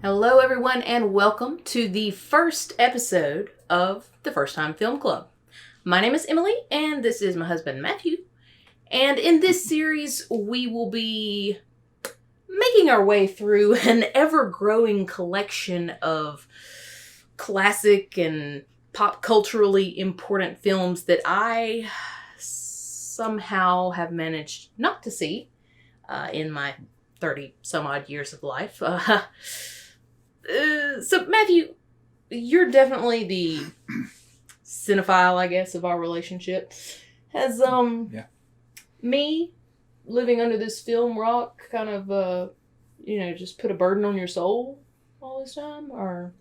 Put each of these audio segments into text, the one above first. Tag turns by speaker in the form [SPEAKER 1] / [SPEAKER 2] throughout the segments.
[SPEAKER 1] Hello, everyone, and welcome to the first episode of the First Time Film Club. My name is Emily, and this is my husband, Matthew. And in this series, we will be making our way through an ever-growing collection of classic and pop culturally important films that I somehow have managed not to see in my 30-some-odd years of life. So, Matthew, you're definitely the cinephile, I guess, of our relationship. Has, me living under this film rock kind of, just put a burden on your soul all this time, or?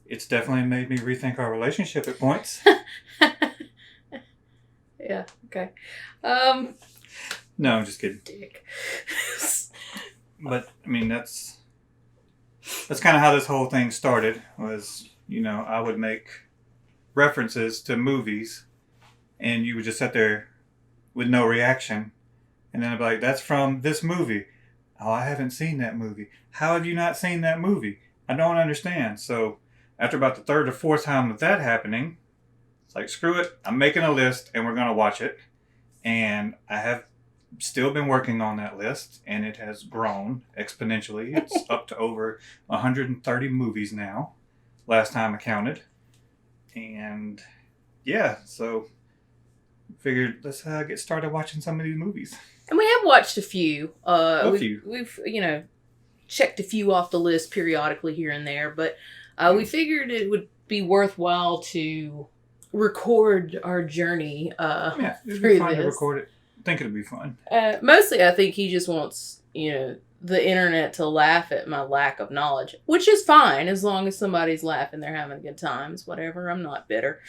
[SPEAKER 2] It's definitely made me rethink our relationship at points.
[SPEAKER 1] Yeah, okay.
[SPEAKER 2] No, I'm just kidding.
[SPEAKER 1] Dick.
[SPEAKER 2] But, I mean, that's kind of how this whole thing started, was, I would make references to movies, and you would just sit there with no reaction, and then I'd be like, that's from this movie. Oh, I haven't seen that movie. How have you not seen that movie? I don't understand. So, after about the third or fourth time of that happening, it's like, screw it, I'm making a list, and we're going to watch it. And I have still been working on that list, and it has grown exponentially. It's up to over 130 movies now, last time I counted. And yeah, so figured let's get started watching some of these movies.
[SPEAKER 1] And we have watched a few.
[SPEAKER 2] Few.
[SPEAKER 1] We've checked a few off the list periodically here and there, but we figured it would be worthwhile to record our journey
[SPEAKER 2] Yeah, it'd
[SPEAKER 1] through
[SPEAKER 2] be fun to
[SPEAKER 1] this.
[SPEAKER 2] record it. I think it'd be fun.
[SPEAKER 1] Mostly, I think he just wants, the internet to laugh at my lack of knowledge, which is fine as long as somebody's laughing, they're having good times, whatever. I'm not bitter.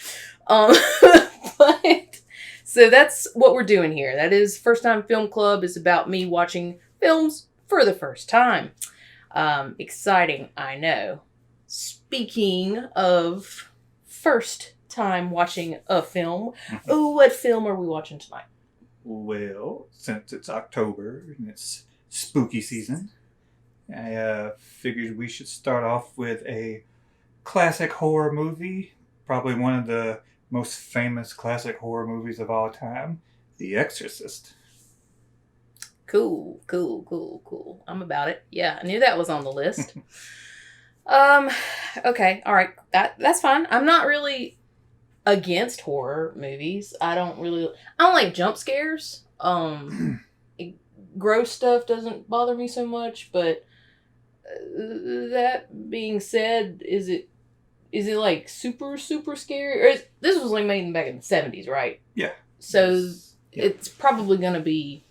[SPEAKER 1] But so that's what we're doing here. That is First Time Film Club is about me watching films for the first time. Exciting, I know. Speaking of first time watching a film, what film are we watching tonight?
[SPEAKER 2] Well, since it's October and it's spooky season, I figured we should start off with a classic horror movie, probably one of the most famous classic horror movies of all time, The Exorcist.
[SPEAKER 1] Cool. I'm about it. Yeah, I knew that was on the list. Okay, all right, that's fine. I'm not really against horror movies. I don't like jump scares. Gross stuff doesn't bother me so much, but that being said, is it like super scary? Or this was like made back in the 70s, right?
[SPEAKER 2] Yeah.
[SPEAKER 1] So it's probably going to be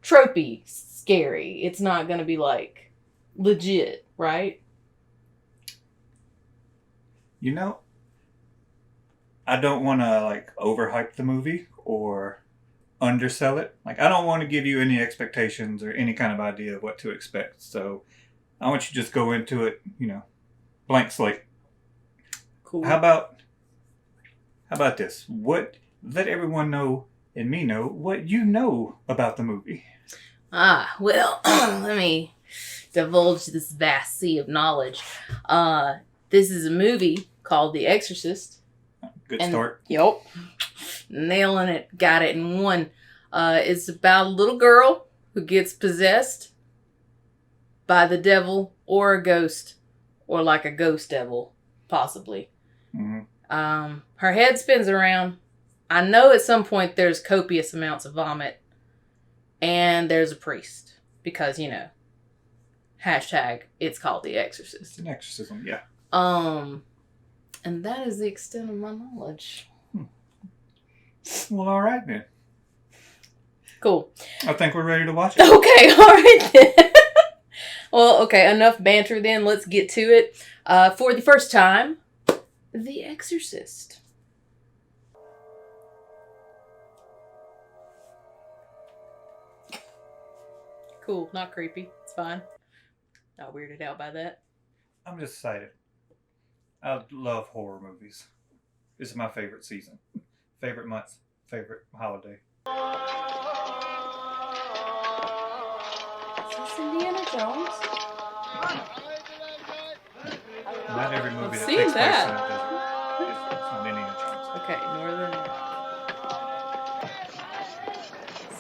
[SPEAKER 1] tropey scary. It's not going to be like legit, right?
[SPEAKER 2] I don't want to overhype the movie or undersell it. I don't want to give you any expectations or any kind of idea of what to expect. So I want you to just go into it, blank slate.
[SPEAKER 1] Cool.
[SPEAKER 2] How about this? Let everyone know and me know what you know about the movie.
[SPEAKER 1] Well, let me divulge this vast sea of knowledge. This is a movie called The Exorcist.
[SPEAKER 2] Good start.
[SPEAKER 1] Yep. Nailing it. Got it in one. It's about a little girl who gets possessed by the devil or a ghost, or like a ghost devil, possibly.
[SPEAKER 2] Mm-hmm.
[SPEAKER 1] Her head spins around. I know at some point there's copious amounts of vomit, and there's a priest, because, hashtag, it's called The Exorcist.
[SPEAKER 2] It's an exorcism, yeah.
[SPEAKER 1] And that is the extent of my knowledge.
[SPEAKER 2] Well, all right then.
[SPEAKER 1] Cool.
[SPEAKER 2] I think we're ready to watch it.
[SPEAKER 1] Okay, all right then. Well, okay, enough banter then. Let's get to it. For the first time, The Exorcist. Cool, not creepy. It's fine. Not weirded out by that.
[SPEAKER 2] I'm just excited. I love horror movies. This is my favorite season. Favorite month. Favorite holiday.
[SPEAKER 1] It's Indiana Jones.
[SPEAKER 2] Not every movie
[SPEAKER 1] I've
[SPEAKER 2] that
[SPEAKER 1] seen
[SPEAKER 2] takes place
[SPEAKER 1] that.
[SPEAKER 2] in a desert is on Indiana Jones.
[SPEAKER 1] Okay, Northern Rock.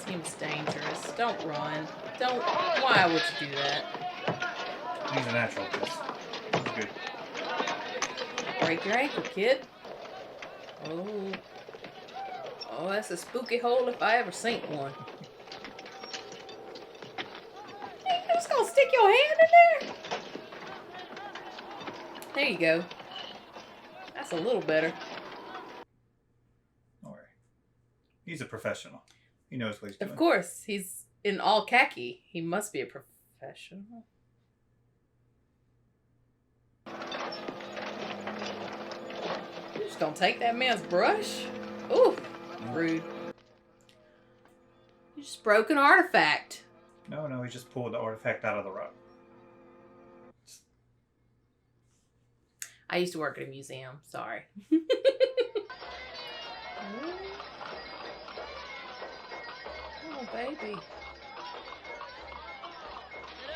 [SPEAKER 1] Seems dangerous. Don't run. Don't. Why would you do that?
[SPEAKER 2] He's a natural. He's good.
[SPEAKER 1] Break your ankle, kid. Oh. Oh, that's a spooky hole if I ever seen one. You're just gonna stick your hand in there? There you go. That's a little better.
[SPEAKER 2] Don't worry. He's a professional. He knows what he's doing.
[SPEAKER 1] Of course, he's in all khaki. He must be a professional. You just gonna take that man's brush? Ooh, rude. You just broke an artifact.
[SPEAKER 2] No, he just pulled the artifact out of the rock.
[SPEAKER 1] I used to work at a museum. Sorry. Oh, baby.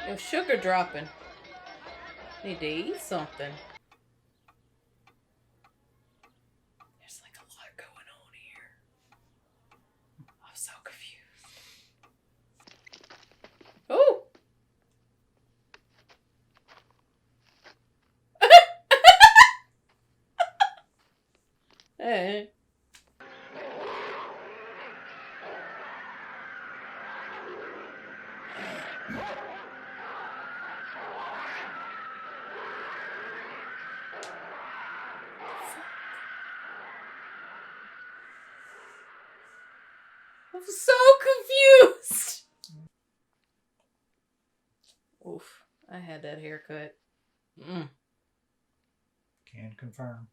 [SPEAKER 1] Your sugar dropping. Need to eat something. There's like a lot going on here. I'm so confused. Oh! Hey. I'm so confused. Oof. I had that haircut.
[SPEAKER 2] Can confirm.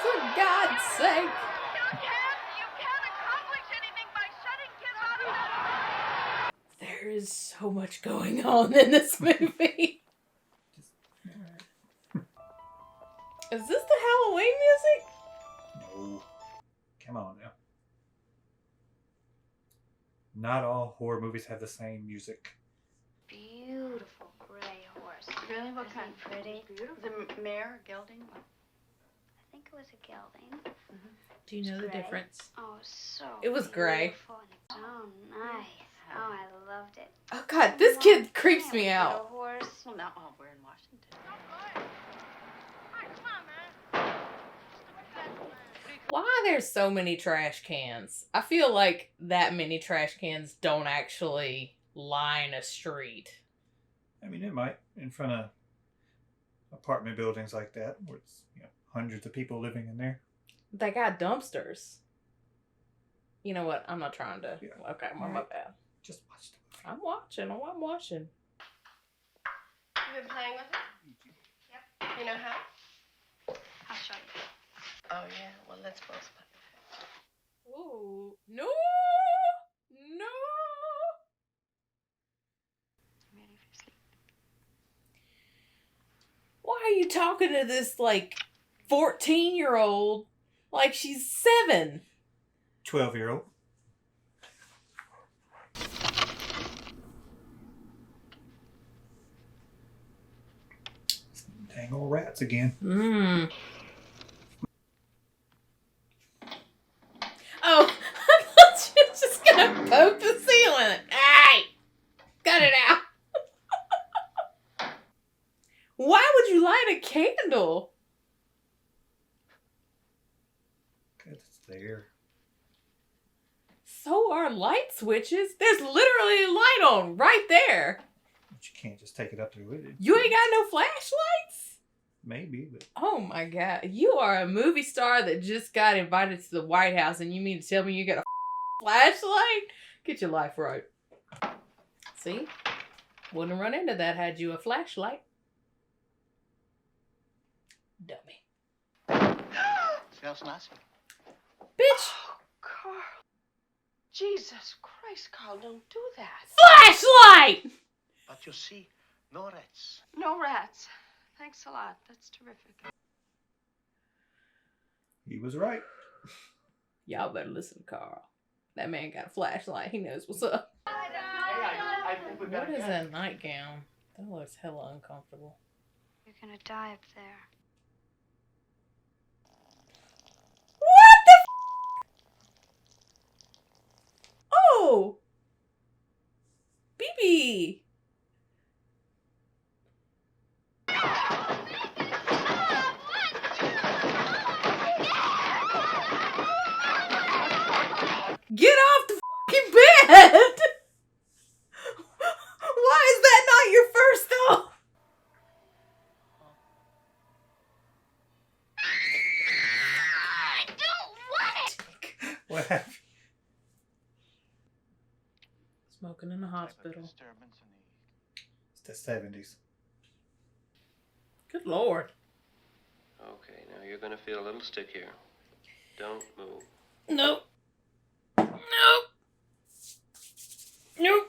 [SPEAKER 1] For God's sake. There is so much going on in this movie. Is this the Halloween music?
[SPEAKER 2] No. Come on now. Not all horror movies have the same music.
[SPEAKER 3] Beautiful gray horse.
[SPEAKER 4] Really? What kind?
[SPEAKER 3] Pretty.
[SPEAKER 4] Beautiful. The mare, gelding?
[SPEAKER 3] I think it was a gelding.
[SPEAKER 1] Do you know the
[SPEAKER 3] Gray.
[SPEAKER 1] difference?
[SPEAKER 3] Oh, so
[SPEAKER 1] It was gray.
[SPEAKER 3] beautiful. So nice. Oh, I loved it.
[SPEAKER 1] Oh God, this kid creeps me
[SPEAKER 3] A
[SPEAKER 1] out.
[SPEAKER 3] horse.
[SPEAKER 4] Well, not all. We're in Washington.
[SPEAKER 1] Why are there so many trash cans? I feel like that many trash cans don't actually line a street.
[SPEAKER 2] I mean, it might in front of apartment buildings like that, where it's hundreds of people living in there.
[SPEAKER 1] They got dumpsters. You know what? I'm not trying to.
[SPEAKER 2] Yeah.
[SPEAKER 1] Okay, my bad.
[SPEAKER 2] Just watch the movie.
[SPEAKER 1] I'm watching. I'm watching.
[SPEAKER 4] You been playing with it?
[SPEAKER 3] Yep.
[SPEAKER 4] You know how?
[SPEAKER 3] I'll show you.
[SPEAKER 4] Oh, yeah. Well, let's both play.
[SPEAKER 1] Ooh. No! No!
[SPEAKER 3] Ready for sleep?
[SPEAKER 1] Why are you talking to this, 14-year-old like she's 7?
[SPEAKER 2] 12-year-old. Dang old rats again.
[SPEAKER 1] Oh, I thought you were just gonna poke the ceiling. Hey! Cut it out. Why would you light a candle?
[SPEAKER 2] Because it's there.
[SPEAKER 1] So are light switches. There's literally a light on right there.
[SPEAKER 2] But you can't just take it up there with it.
[SPEAKER 1] You ain't got no flashlights?
[SPEAKER 2] Maybe, but
[SPEAKER 1] Oh my God. You are a movie star that just got invited to the White House and you mean to tell me you got a flashlight? Get your life right. See? Wouldn't run into that had you a flashlight. Dummy.
[SPEAKER 5] Smells nice.
[SPEAKER 1] Bitch!
[SPEAKER 4] Oh, Carl. Jesus Christ, Carl, don't do that.
[SPEAKER 1] Flashlight!
[SPEAKER 5] But you see, no rats.
[SPEAKER 4] No rats. Thanks a lot. That's terrific.
[SPEAKER 2] he was right.
[SPEAKER 1] Y'all better listen to Carl. That man got a flashlight. He knows what's up.
[SPEAKER 5] I think we
[SPEAKER 1] What is that nightgown? That looks hella uncomfortable.
[SPEAKER 3] You're gonna die up there.
[SPEAKER 1] What the Oh! BB! Get off the fucking bed! Why is that not your first thought?
[SPEAKER 3] I don't want it!
[SPEAKER 2] What happened?
[SPEAKER 1] Smoking in the hospital.
[SPEAKER 5] Disturbance in the...
[SPEAKER 2] It's the 70s.
[SPEAKER 1] Good lord.
[SPEAKER 6] Okay, now you're gonna feel a little stick here. Don't move.
[SPEAKER 1] Nope. Nope. Nope.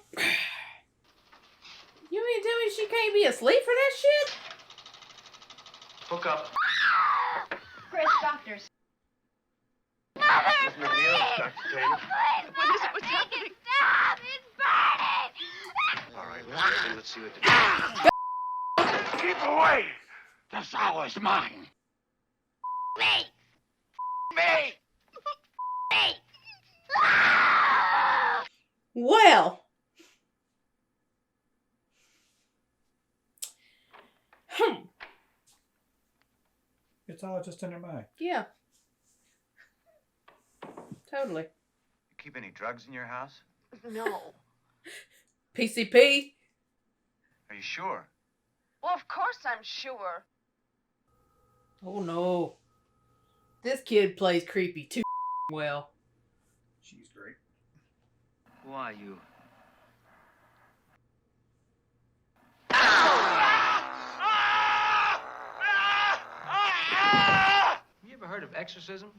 [SPEAKER 1] You mean to tell me she can't be asleep for that shit?
[SPEAKER 6] Hook up.
[SPEAKER 3] Chris, doctors.
[SPEAKER 5] Miss MacLeod, Dr. Taylor.
[SPEAKER 3] What's happening? Stop! It's burning!
[SPEAKER 6] All right, let's see what to do.
[SPEAKER 5] Keep away! The sow is mine.
[SPEAKER 3] Me!
[SPEAKER 5] Me!
[SPEAKER 3] Me!
[SPEAKER 1] Well.
[SPEAKER 2] It's all just in their mind.
[SPEAKER 1] Yeah. Totally.
[SPEAKER 5] You keep any drugs in your house?
[SPEAKER 4] No.
[SPEAKER 1] PCP.
[SPEAKER 5] Are you sure?
[SPEAKER 4] Well, of course I'm sure.
[SPEAKER 1] Oh no. This kid plays creepy too well.
[SPEAKER 2] She's great.
[SPEAKER 5] Who are you?
[SPEAKER 7] You ever heard of exorcism?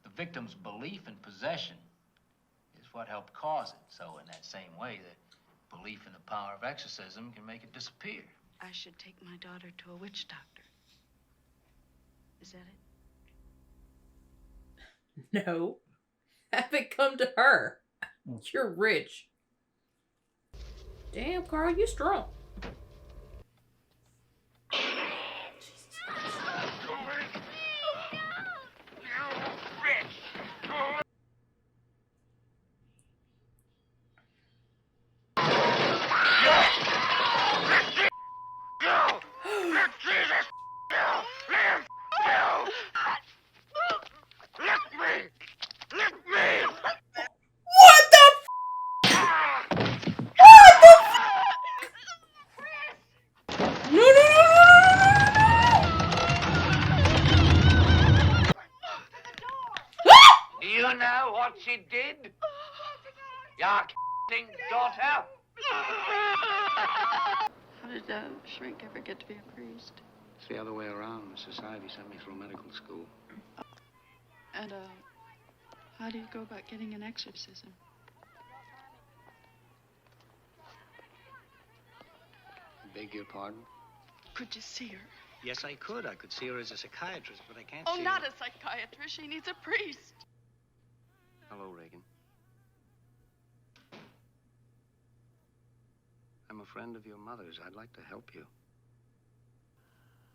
[SPEAKER 7] The victim's belief in possession is what helped cause it. So in that same way, the belief in the power of exorcism can make it disappear.
[SPEAKER 8] I should take my daughter to a witch doctor. Is that it?
[SPEAKER 1] No. Have it come to her. You're rich. Damn, Carl, you strong. What the No, no, no,
[SPEAKER 5] Do you know what she did? Your daughter?
[SPEAKER 8] How did Shrink ever get to be a priest?
[SPEAKER 6] It's the other way around. Society sent me through medical school.
[SPEAKER 8] And, how do you go about getting an exorcism?
[SPEAKER 6] Beg your pardon?
[SPEAKER 8] Could you see her?
[SPEAKER 6] Yes, I could. I could see her as a psychiatrist, but I can't
[SPEAKER 8] Oh,
[SPEAKER 6] see
[SPEAKER 8] not
[SPEAKER 6] her.
[SPEAKER 8] a psychiatrist. She needs a priest.
[SPEAKER 6] Hello, Reagan. I'm a friend of your mother's. I'd like to help you.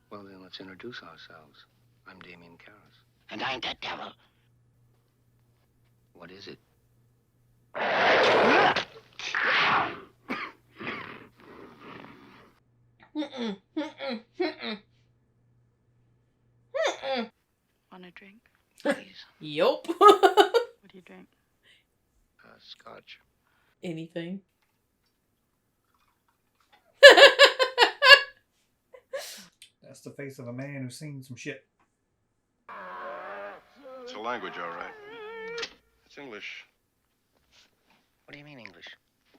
[SPEAKER 6] Well, then, let's introduce ourselves. I'm Damien Karras.
[SPEAKER 5] And I'm the devil.
[SPEAKER 6] What is it?
[SPEAKER 1] Mm-mm, mm-mm, mm-mm. Mm-mm.
[SPEAKER 8] Want a drink? Please.
[SPEAKER 1] Yup.
[SPEAKER 8] What do you drink?
[SPEAKER 6] Scotch.
[SPEAKER 1] Anything.
[SPEAKER 2] That's the face of a man who's seen some shit.
[SPEAKER 9] It's a language, all right. It's English.
[SPEAKER 6] What do you mean, English?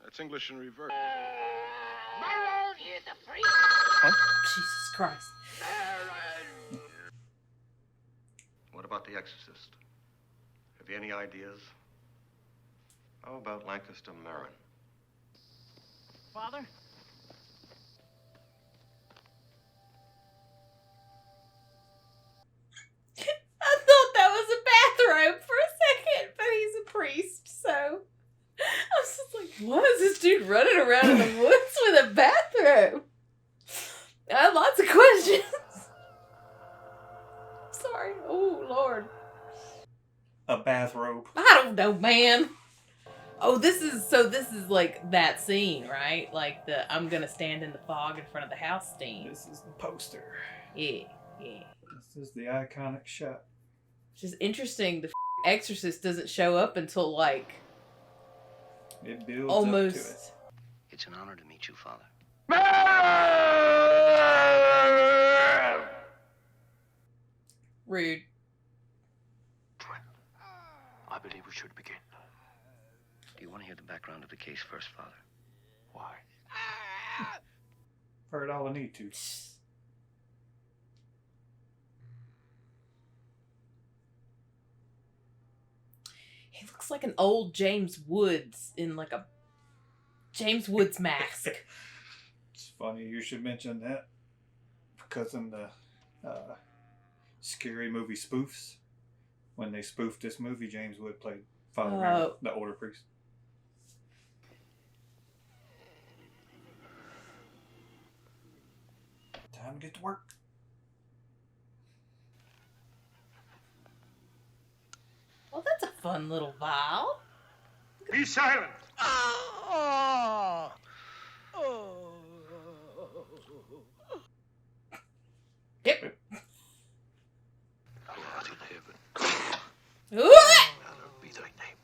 [SPEAKER 9] It's English in reverse.
[SPEAKER 1] Jesus Christ.
[SPEAKER 5] What about The Exorcist? Have you any ideas? How about Lancaster Marin?
[SPEAKER 7] Father?
[SPEAKER 1] I thought that was a dude running around in the woods with a bathrobe? I have lots of questions. Sorry. Oh, Lord.
[SPEAKER 2] A bathrobe.
[SPEAKER 1] I don't know, man. Oh, this is like that scene, right? Like the I'm gonna stand in the fog in front of the house scene.
[SPEAKER 2] This is the poster.
[SPEAKER 1] Yeah.
[SPEAKER 2] This is the iconic shot.
[SPEAKER 1] Which is interesting. The Exorcist doesn't show up until like
[SPEAKER 2] It builds
[SPEAKER 1] almost.
[SPEAKER 2] up to it.
[SPEAKER 6] It's an honor to meet you, Father.
[SPEAKER 1] Rude.
[SPEAKER 6] I believe we should begin. Do you want to hear the background of the case first, Father? Why?
[SPEAKER 2] Heard all I need to.
[SPEAKER 1] He looks like an old James Woods in like a James Woods mask.
[SPEAKER 2] It's funny you should mention that, because in the scary movie spoofs, when they spoofed this movie, James Wood played Father Mary, the older priest. Time to get to work.
[SPEAKER 1] Well, that's a fun little vial.
[SPEAKER 9] Be silent!
[SPEAKER 1] Yep.
[SPEAKER 6] Thou art in heaven.
[SPEAKER 1] Ooh!
[SPEAKER 6] Hallowed be thy name.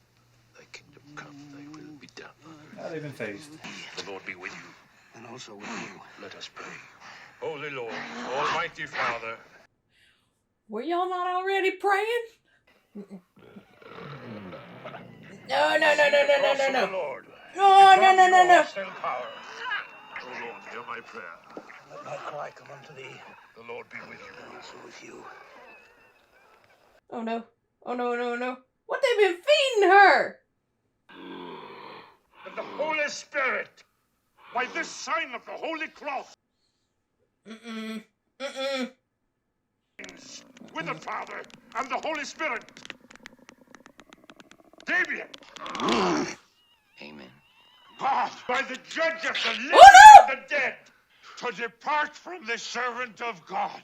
[SPEAKER 6] Thy kingdom come, thy will be done on earth.
[SPEAKER 2] Not even phased.
[SPEAKER 6] The Lord be with you. And also with you. Let us pray.
[SPEAKER 9] Holy Lord, Almighty Father.
[SPEAKER 1] Were y'all not already praying? No.
[SPEAKER 9] Lord.
[SPEAKER 1] No.
[SPEAKER 9] Still power. O Lord, hear my prayer.
[SPEAKER 6] Let my cry come unto thee.
[SPEAKER 9] The Lord be with you.
[SPEAKER 6] And also with you.
[SPEAKER 1] Oh no. What they been feeding her?
[SPEAKER 9] And the Holy Spirit, by this sign of the Holy Cross, with the Father and the Holy Spirit. Damien!
[SPEAKER 6] Amen.
[SPEAKER 9] God, by the judge of the living and the dead, to depart from the servant of God.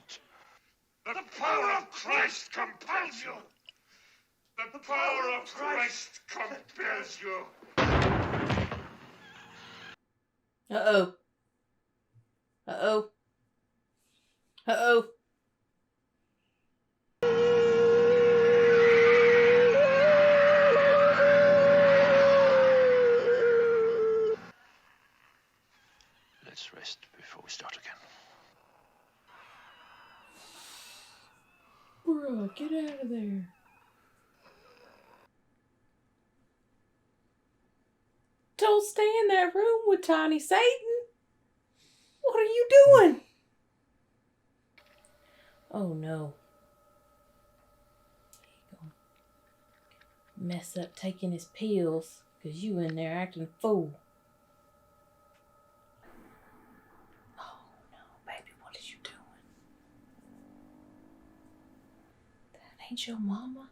[SPEAKER 9] The power of Christ compels you. The power of Christ compels you.
[SPEAKER 1] Uh-oh.
[SPEAKER 6] Let's rest before we start again.
[SPEAKER 1] Bruh, get out of there. Don't stay in that room with Tiny Satan. What are you doing? Oh no. He gonna mess up taking his pills because you in there acting a fool. Oh no, baby, what are you doing? That ain't your mama.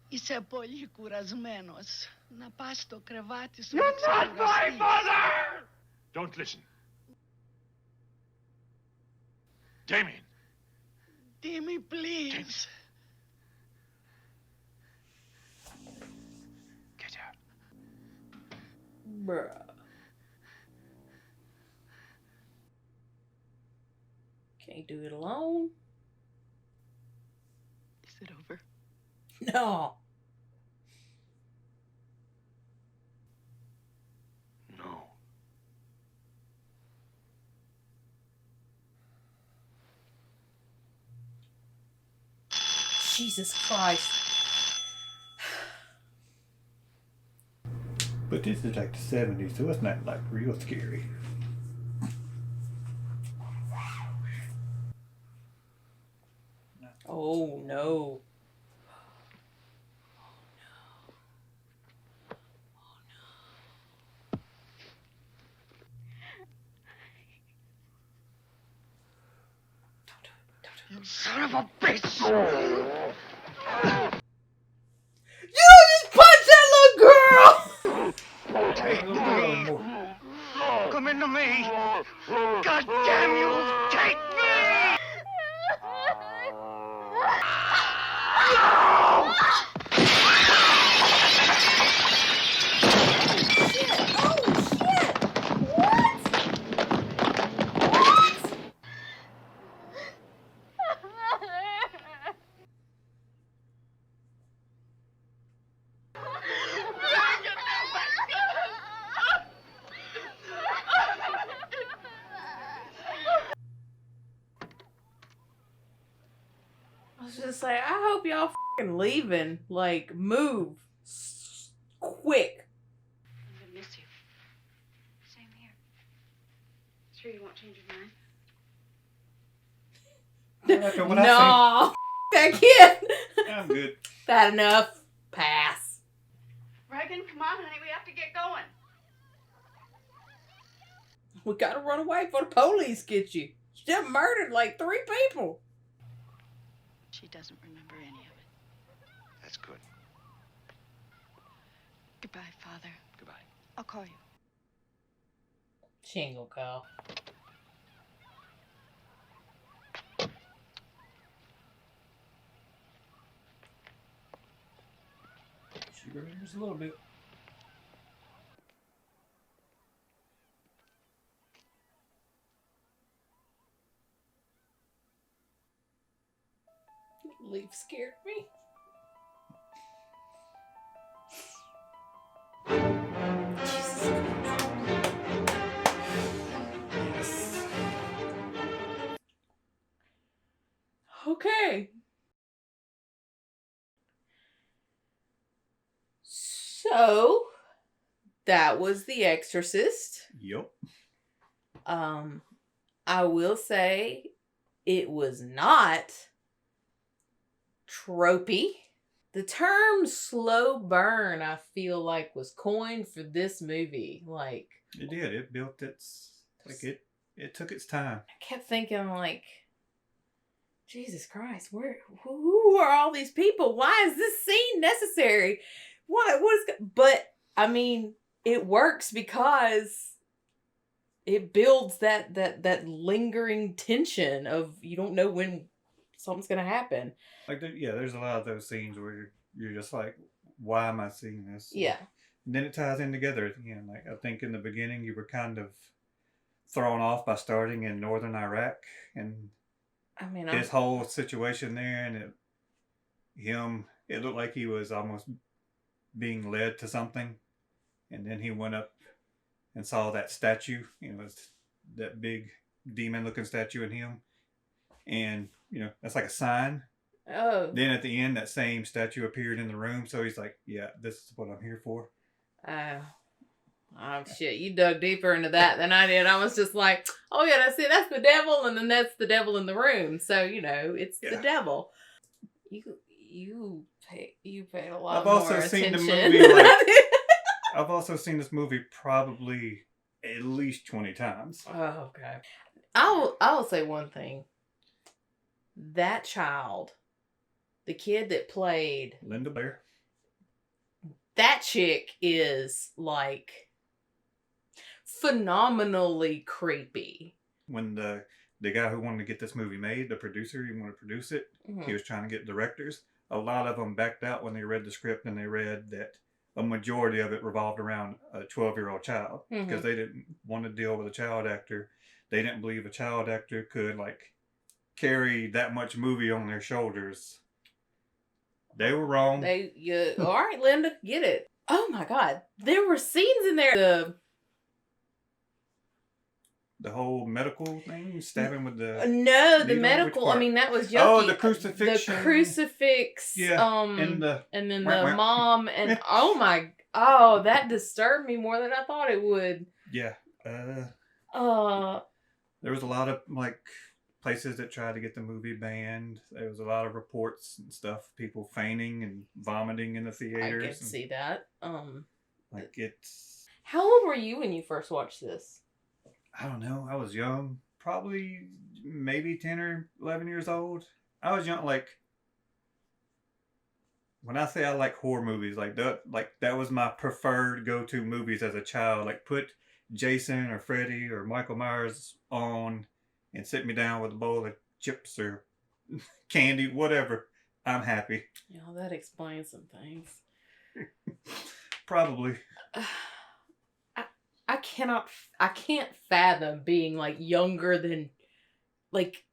[SPEAKER 10] Είσαι πολύ κουρασμένος. Να πας στο κρεβάτι σου.
[SPEAKER 9] You're not my mother! Don't listen. Damien.
[SPEAKER 10] Timmy, please.
[SPEAKER 9] Get out.
[SPEAKER 1] Bruh. Can't do it alone.
[SPEAKER 10] Is it over?
[SPEAKER 1] No.
[SPEAKER 6] No.
[SPEAKER 1] Jesus Christ.
[SPEAKER 2] But this is like the 70s, so it's not like real scary.
[SPEAKER 1] Oh no.
[SPEAKER 10] You son of a bitch!
[SPEAKER 1] You just punched that little girl!
[SPEAKER 6] come into me. God damn you, take me! No!
[SPEAKER 1] I was just like, I hope y'all fucking leaving. Like, move. Quick.
[SPEAKER 8] I'm gonna miss you. Same here. Sure you won't change your mind?
[SPEAKER 2] After what
[SPEAKER 1] No. That kid.
[SPEAKER 2] I'm good.
[SPEAKER 1] That enough. Pass.
[SPEAKER 8] Reagan, come on, honey. We have to get going.
[SPEAKER 1] We gotta run away before the police get you. You just murdered like 3 people.
[SPEAKER 10] She doesn't remember any of it.
[SPEAKER 6] That's good.
[SPEAKER 10] Goodbye, Father.
[SPEAKER 6] Goodbye.
[SPEAKER 10] I'll call you.
[SPEAKER 1] She ain't gonna call.
[SPEAKER 2] She remembers a little bit.
[SPEAKER 1] Leaf scared me.
[SPEAKER 2] Yes.
[SPEAKER 1] Okay. So, that was The Exorcist.
[SPEAKER 2] Yep.
[SPEAKER 1] I will say it was not tropey. The term slow burn, I feel like, was coined for this movie. Like,
[SPEAKER 2] It did. It built its it took its time.
[SPEAKER 1] I kept thinking, like, Jesus Christ, who are all these people? Why is this scene necessary? What is? But I mean, it works because it builds that lingering tension of you don't know when something's gonna happen.
[SPEAKER 2] Like, there's a lot of those scenes where you're just like, why am I seeing this?
[SPEAKER 1] Yeah.
[SPEAKER 2] And then it ties in together at the end. Like, I think in the beginning you were kind of thrown off by starting in northern Iraq and
[SPEAKER 1] I mean,
[SPEAKER 2] his whole situation there, and it looked like he was almost being led to something, and then he went up and saw that statue. It's that big demon-looking statue in him, and that's like a sign.
[SPEAKER 1] Oh.
[SPEAKER 2] Then at the end, that same statue appeared in the room, so he's like, "Yeah, this is what I'm here for."
[SPEAKER 1] Oh shit! You dug deeper into that than I did. I was just like, "Oh yeah, that's it. That's the devil, and then that's the devil in the room." So it's the devil. You paid a lot
[SPEAKER 2] I've
[SPEAKER 1] more
[SPEAKER 2] also
[SPEAKER 1] attention.
[SPEAKER 2] seen the movie. I've also seen this movie probably at least 20 times.
[SPEAKER 1] Oh, okay. I will say one thing. That child, the kid that played
[SPEAKER 2] Linda Blair,
[SPEAKER 1] that chick is like phenomenally creepy.
[SPEAKER 2] When the guy who wanted to get this movie made, the producer, he wanted to produce it, he was trying to get directors. A lot of them backed out when they read the script, and they read that a majority of it revolved around a 12-year-old child because they didn't want to deal with a child actor. They didn't believe a child actor could carry that much movie on their shoulders. They were wrong.
[SPEAKER 1] All right, Linda, get it. Oh my God, there were scenes in there.
[SPEAKER 2] The whole medical thing, stabbing with the
[SPEAKER 1] the medical. I mean, that was yucky.
[SPEAKER 2] Oh, the crucifixion.
[SPEAKER 1] The crucifix.
[SPEAKER 2] Yeah.
[SPEAKER 1] And then the mom and that disturbed me more than I thought it would.
[SPEAKER 2] Yeah. There was a lot of places that tried to get the movie banned. There was a lot of reports and stuff, people fainting and vomiting in the theaters.
[SPEAKER 1] I can see that.
[SPEAKER 2] It's.
[SPEAKER 1] How old were you when you first watched this?
[SPEAKER 2] I don't know. I was young, probably maybe 10 or 11 years old. I was young. When I say I like horror movies, that was my preferred go-to movies as a child. Put Jason or Freddy or Michael Myers on and sit me down with a bowl of chips or candy, whatever, I'm happy.
[SPEAKER 1] You know, that explains some things.
[SPEAKER 2] Probably.
[SPEAKER 1] I can't fathom being like younger than like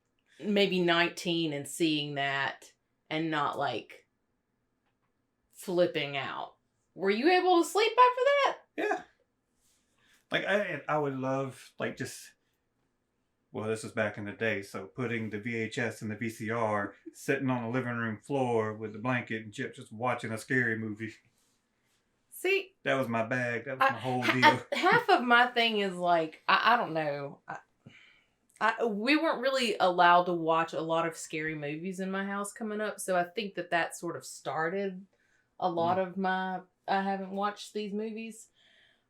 [SPEAKER 1] maybe 19 and seeing that and not like flipping out. Were you able to sleep after that?
[SPEAKER 2] Yeah. Like I would love like just, well, this was back in the day, so putting the VHS and the VCR, sitting on the living room floor with the blanket and chips, just watching a scary movie.
[SPEAKER 1] See,
[SPEAKER 2] that was my bag. That was my whole deal.
[SPEAKER 1] Half of my thing is like, I don't know. We weren't really allowed to watch a lot of scary movies in my house coming up, so I think that sort of started a lot of my, I haven't watched these movies.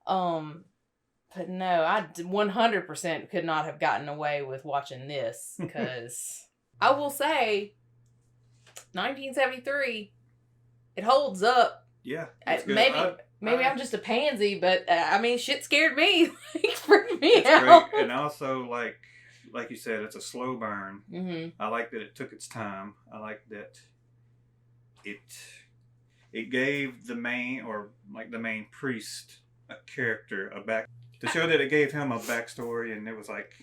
[SPEAKER 1] But no, I 100% could not have gotten away with watching this, because I will say 1973, it holds up.
[SPEAKER 2] Yeah.
[SPEAKER 1] Maybe I'm just a pansy, but I mean, shit scared me. It freaked me out.
[SPEAKER 2] Great. And also, like you said, it's a slow burn.
[SPEAKER 1] Mm-hmm.
[SPEAKER 2] I like that it took its time. I like that it gave the main priest a character, a back, to show that it gave him a backstory, and it was like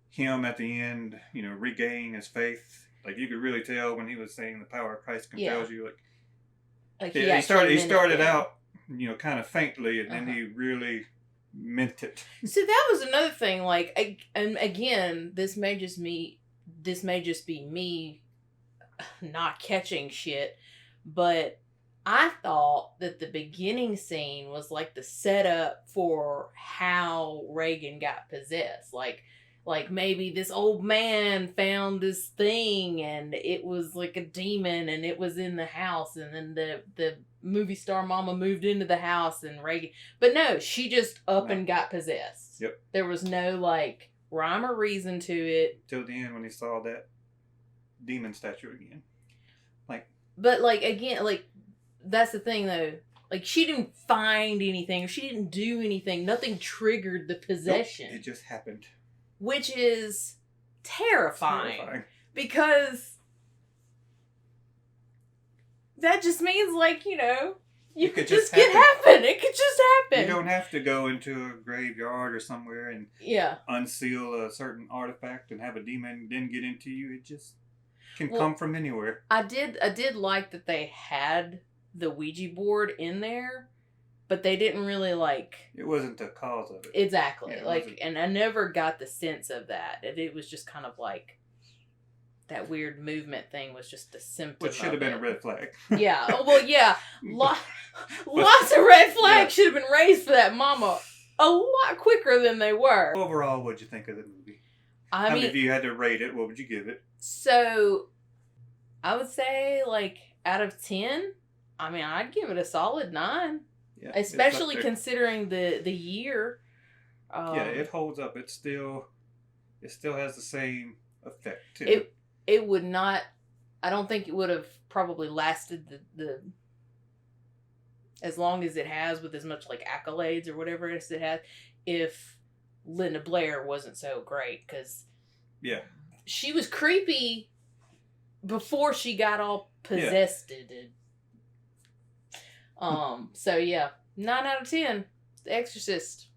[SPEAKER 2] him at the end, you know, regaining his faith. Like you could really tell when he was saying the power of Christ compels you. Like he started out, you know, kind of faintly, and then he really meant it.
[SPEAKER 1] So that was another thing. Like, and again, this may just be me not catching shit, but I thought that the beginning scene was like the setup for how Reagan got possessed. Like maybe this old man found this thing and it was like a demon and it was in the house, and then the movie star mama moved into the house and Reagan. But no, she just and got possessed.
[SPEAKER 2] Yep.
[SPEAKER 1] There was no like rhyme or reason to it.
[SPEAKER 2] Till the end when he saw that demon statue again.
[SPEAKER 1] But like again, like that's the thing though. Like she didn't find anything or she didn't do anything. Nothing triggered the possession.
[SPEAKER 2] Nope, it just happened.
[SPEAKER 1] Which is terrifying. Because that just means, like, you know, it could just happen. It could just happen.
[SPEAKER 2] You don't have to go into a graveyard or somewhere and unseal a certain artifact and have a demon then get into you. It just can come from anywhere. I did
[SPEAKER 1] like that they had the Ouija board in there. But they didn't really like...
[SPEAKER 2] It wasn't the cause of it.
[SPEAKER 1] Exactly. Yeah, and I never got the sense of that. It was just kind of like... That weird movement thing was just a symptom.
[SPEAKER 2] Which should have been a red flag.
[SPEAKER 1] Yeah. Oh, well, yeah. Lots of red flags should have been raised for that mama a lot quicker than they were.
[SPEAKER 2] Overall, what'd you think of the movie? I mean, if you had to rate it, what would you give it?
[SPEAKER 1] So, I would say, like, out of 10, I mean, I'd give it a solid 9. Yeah, especially considering the year.
[SPEAKER 2] Yeah, it holds up. It still has the same effect too.
[SPEAKER 1] It would not. I don't think it would have probably lasted the as long as it has, with as much like accolades or whatever it has, if Linda Blair wasn't so great, because she was creepy before she got all possessed. So yeah, 9 out of 10. The Exorcist.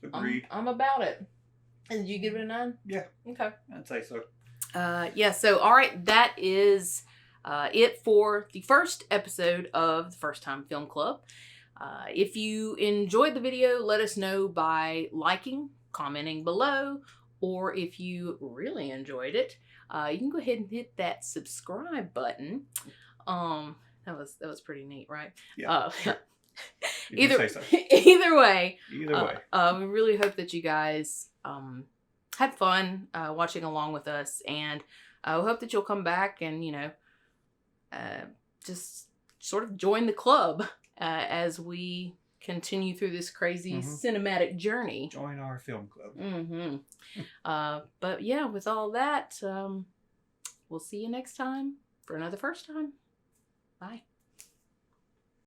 [SPEAKER 2] Agreed.
[SPEAKER 1] I'm about it. And did you give it a 9?
[SPEAKER 2] Yeah.
[SPEAKER 1] Okay.
[SPEAKER 2] I'd say so.
[SPEAKER 1] So all right, that is it for the first episode of the First Time Film Club. If you enjoyed the video, let us know by liking, commenting below, or if you really enjoyed it, you can go ahead and hit that subscribe button. That was pretty neat, right?
[SPEAKER 2] Yeah.
[SPEAKER 1] Either way, we really hope that you guys had fun watching along with us, and we hope that you'll come back and, you know, just sort of join the club as we continue through this crazy cinematic journey.
[SPEAKER 2] Join our film club.
[SPEAKER 1] But yeah, with all that, we'll see you next time for another First Time. Bye.